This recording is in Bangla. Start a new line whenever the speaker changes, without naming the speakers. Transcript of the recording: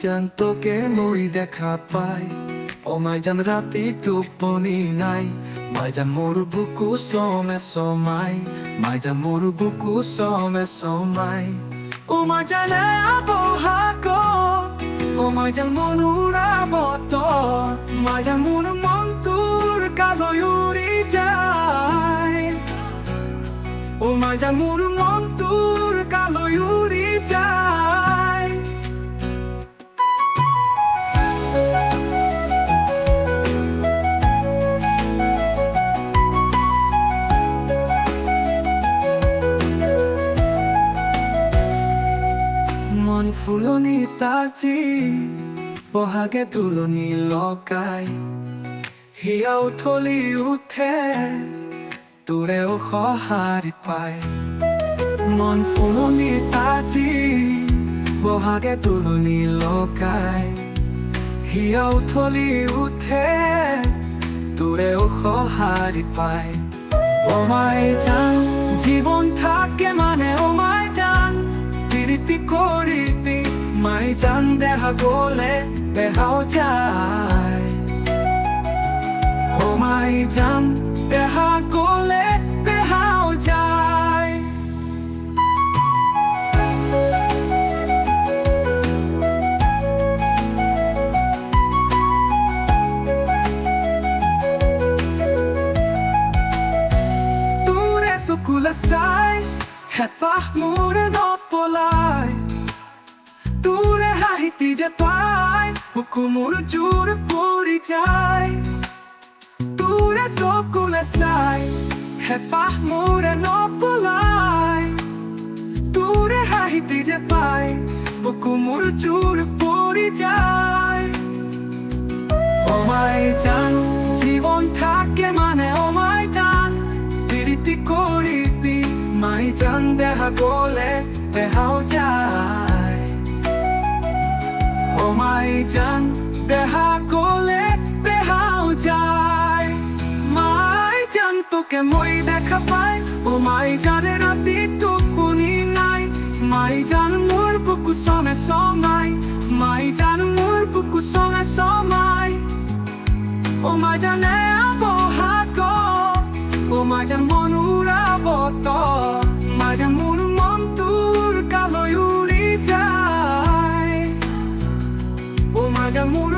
জান তোকে মই দেখা পাই, ও মাই জান রাতি টোপনি নাই, মাই জান মোর বুকু সমে সমাই, মাই জান মোর বুকু সমে সমাই। ও মাই জানে আবহাক, ও মাই জান মনুরা বত, মাই জান মোর মন তোর কালো উড়ি যায়। ও মাই জান মোর মন তোর কালো উড়ি যায়। মন ফুলনি তাজি বহাগে তুলনি লগাই, হিয়াও থলি উঠে তোৰেও সঁহাৰি পায়। মন ফুলনি তাজি বহাগে তুলনি লগাই, হিয়াও থলি উঠে তোৰেও সঁহাৰি পায়। ও মাই জান জীবন থাকে মানে, ও মাই জান প্রীতি করিবি, মাই জান দেখা গলে দেখাও যায়। ও মাই জান দেখা গলে দেখাও যায়। তোৰে চকুলে চাই হেঁপাহ মোৰ নপলাই, তোৰে হাঁহিতি যে পাই বুকু মোৰ জোৰ পৰি যায়। তোৰে চকুলে চাই হেঁপাহ মোৰে নপলাই, তোৰে হাঁহিতি যে পাই বুকু মোৰ জোৰ পৰি যায়। ও মাই জান জীবন থাকে মানে, ও মাই জান প্রীতি করিবি, মাই জান দেখা গলে দেখাও যায়। ও মাই জান দেখা গলে দেখাও যায়। মাই জান তোকে মই দেখা পাই, ও মাই জানে রাতি টোপনি নাই, মাই জান মোর বুকু সমে সমাই, মাই জান মোর বুকু সমে সমাই। ও মাই জানে আবহাক, ও মাই জান মনুরা বত, মাই জান মোর মন তোর কালো উড়ি যায়। ও মাই জান মোর